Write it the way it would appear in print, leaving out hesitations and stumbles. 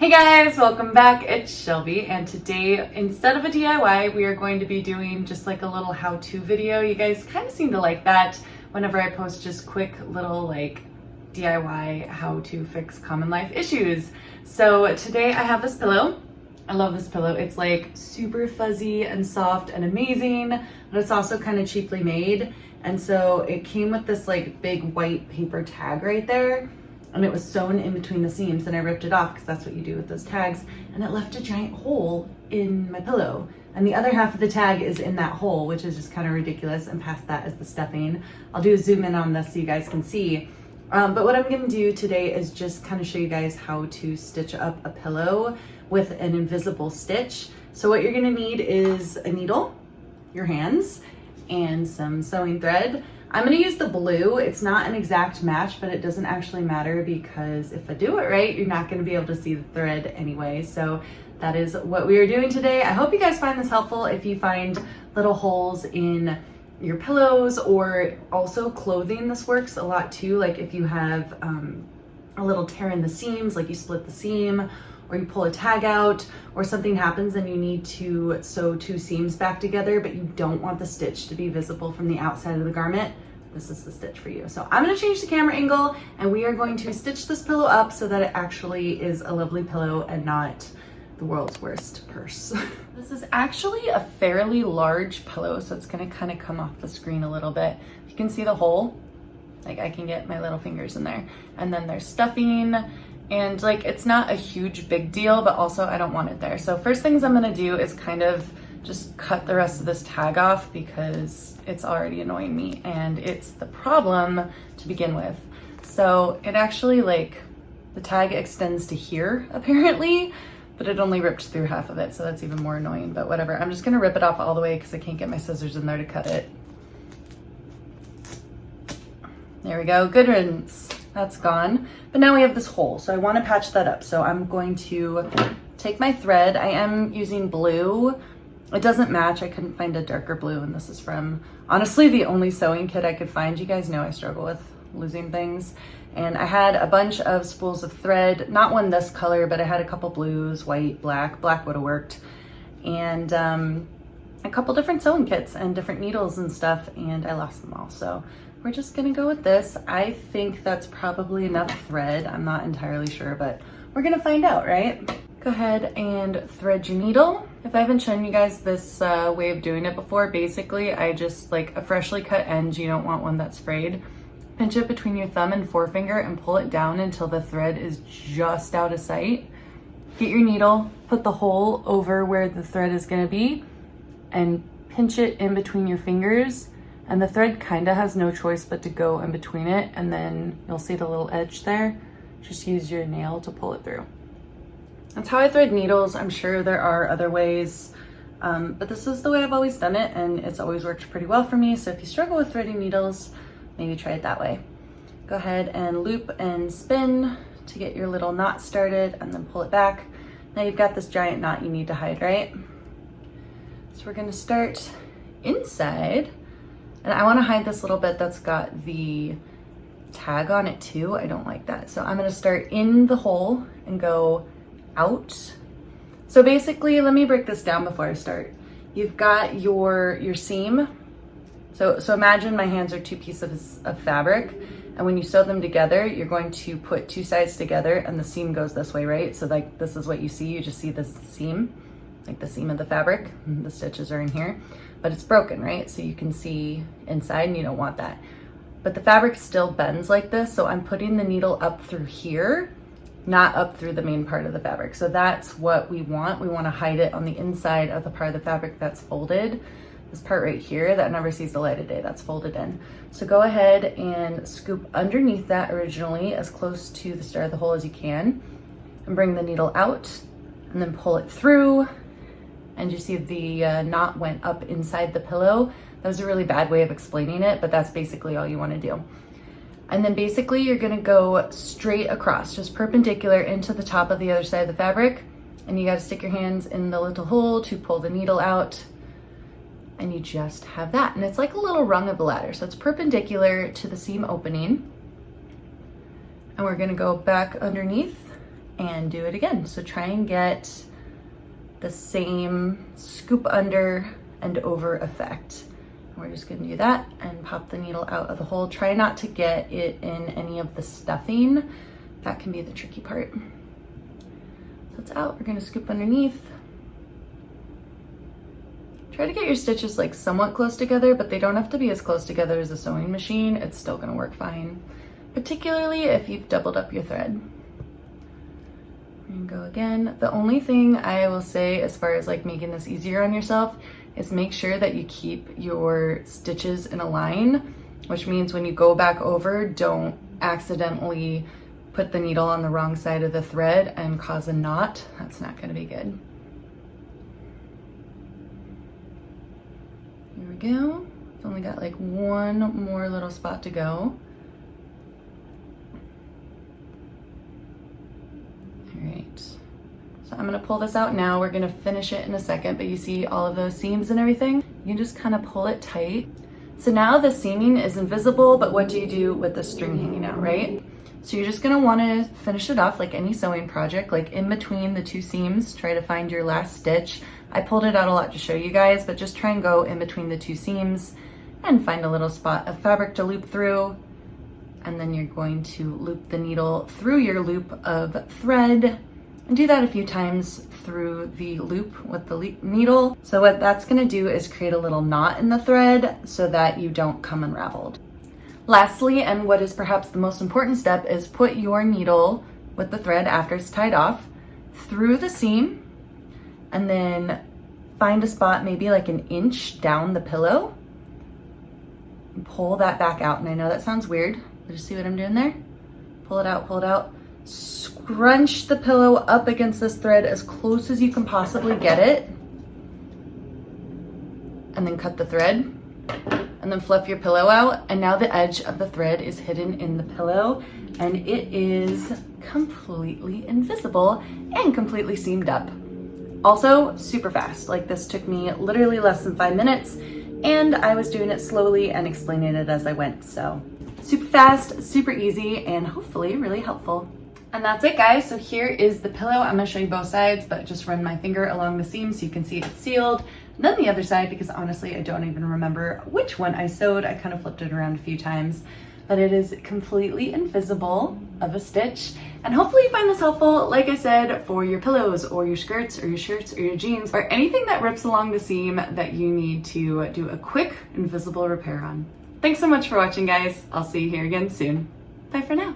Hey guys, welcome back. It's Shelby, and today, instead of a DIY, we are going to be doing just like a little how-to video. You guys kind of seem to like that whenever I post just quick little like DIY how to fix common life issues. So today I have this pillow. I love this pillow. It's like super fuzzy and soft and amazing, but it's also kind of cheaply made. And so it came with this like big white paper tag right there. And it was sewn in between the seams, and I ripped it off because that's what you do with those tags, and it left a giant hole in my pillow. And the other half of the tag is in that hole, which is just kind of ridiculous, and past that is the stuffing. I'll do a zoom in on this so you guys can see. But what I'm gonna do today is just kind of show you guys how to stitch up a pillow with an invisible stitch. So what you're gonna need is a needle, your hands, and some sewing thread. I'm gonna use the blue. It's not an exact match, but it doesn't actually matter because if I do it right, you're not gonna be able to see the thread anyway. So that is what we are doing today. I hope you guys find this helpful. If you find little holes in your pillows or also clothing, this works a lot too. Like if you have a little tear in the seams, like you split the seam, or you pull a tag out, or something happens and you need to sew two seams back together, but you don't want the stitch to be visible from the outside of the garment, this is the stitch for you. So I'm gonna change the camera angle, and we are going to stitch this pillow up so that it actually is a lovely pillow and not the world's worst purse. This is actually a fairly large pillow, so it's gonna kind of come off the screen a little bit. You can see the hole, like I can get my little fingers in there. And then there's stuffing, and like it's not a huge big deal, but also I don't want it there. So first things I'm gonna do is kind of just cut the rest of this tag off because it's already annoying me and it's the problem to begin with. So it actually, like, the tag extends to here apparently, but it only ripped through half of it, so that's even more annoying, but whatever. I'm just gonna rip it off all the way because I can't get my scissors in there to cut it. There we go, good riddance. That's gone. But now we have this hole, so I want to patch that up. So I'm going to take my thread. I am using blue. It doesn't match. I couldn't find a darker blue, and this is from, honestly, the only sewing kit I could find. You guys know I struggle with losing things. And I had a bunch of spools of thread, not one this color, but I had a couple blues, white, black. Black would have worked. And a couple different sewing kits and different needles and stuff, and I lost them all. So we're just gonna go with this. I think that's probably enough thread. I'm not entirely sure, but we're gonna find out, right? Go ahead and thread your needle. If I haven't shown you guys this way of doing it before, basically I just, like, a freshly cut end, you don't want one that's frayed. Pinch it between your thumb and forefinger and pull it down until the thread is just out of sight. Get your needle, put the hole over where the thread is gonna be, and pinch it in between your fingers. And the thread kind of has no choice but to go in between it, and then you'll see the little edge there. Just use your nail to pull it through. That's how I thread needles. I'm sure there are other ways, but this is the way I've always done it, and it's always worked pretty well for me. So if you struggle with threading needles, maybe try it that way. Go ahead and loop and spin to get your little knot started, and then pull it back. Now you've got this giant knot you need to hide, right? So we're gonna start inside. And I want to hide this little bit that's got the tag on it too. I don't like that. So I'm going to start in the hole and go out. So basically, let me break this down before I start. You've got your seam. So imagine my hands are two pieces of fabric, and when you sew them together, you're going to put two sides together and the seam goes this way, right? So like this is what you see. You just see this seam, like the seam of the fabric. The stitches are in here. But it's broken, right? So you can see inside, and you don't want that. But the fabric still bends like this, so I'm putting the needle up through here, not up through the main part of the fabric. So that's what we want. We want to hide it on the inside of the part of the fabric that's folded. This part right here that never sees the light of day, that's folded in. So go ahead and scoop underneath that originally as close to the start of the hole as you can, and bring the needle out, and then pull it through. And you see the knot went up inside the pillow. That was a really bad way of explaining it, but that's basically all you want to do. And then basically you're going to go straight across, just perpendicular into the top of the other side of the fabric. And you got to stick your hands in the little hole to pull the needle out. And you just have that. And it's like a little rung of a ladder. So it's perpendicular to the seam opening. And we're going to go back underneath and do it again. So try and get the same scoop under and over effect. We're just gonna do that and pop the needle out of the hole. Try not to get it in any of the stuffing. That can be the tricky part. So it's out, we're gonna scoop underneath. Try to get your stitches like somewhat close together, but they don't have to be as close together as a sewing machine. It's still gonna work fine, particularly if you've doubled up your thread. And go again. The only thing I will say as far as like making this easier on yourself is make sure that you keep your stitches in a line, which means when you go back over, don't accidentally put the needle on the wrong side of the thread and cause a knot. That's not gonna be good. Here we go. It's only got like one more little spot to go. All right, so I'm gonna pull this out now. We're gonna finish it in a second, but you see all of those seams and everything? You can just kind of pull it tight. So now the seaming is invisible, but what do you do with the string hanging out, right? So you're just gonna wanna finish it off like any sewing project, like in between the two seams, try to find your last stitch. I pulled it out a lot to show you guys, but just try and go in between the two seams and find a little spot of fabric to loop through. And then you're going to loop the needle through your loop of thread and do that a few times through the loop with the needle. So what that's gonna do is create a little knot in the thread so that you don't come unraveled. Lastly, and what is perhaps the most important step, is put your needle with the thread after it's tied off through the seam, and then find a spot maybe like an inch down the pillow and pull that back out. And I know that sounds weird, but just see what I'm doing there? Pull it out, pull it out. Scrunch the pillow up against this thread as close as you can possibly get it, and then cut the thread. And then fluff your pillow out, and now the edge of the thread is hidden in the pillow, and it is completely invisible and completely seamed up. Also super fast. Like, this took me literally less than 5 minutes, and I was doing it slowly and explaining it as I went. So super fast, super easy, and hopefully really helpful. And that's it, guys. So here is the pillow. I'm gonna show you both sides, but just run my finger along the seam so you can see it's sealed. And then the other side, because honestly, I don't even remember which one I sewed. I kind of flipped it around a few times, but it is completely invisible of a stitch. And hopefully you find this helpful, like I said, for your pillows or your skirts or your shirts or your jeans or anything that rips along the seam that you need to do a quick invisible repair on. Thanks so much for watching, guys. I'll see you here again soon. Bye for now.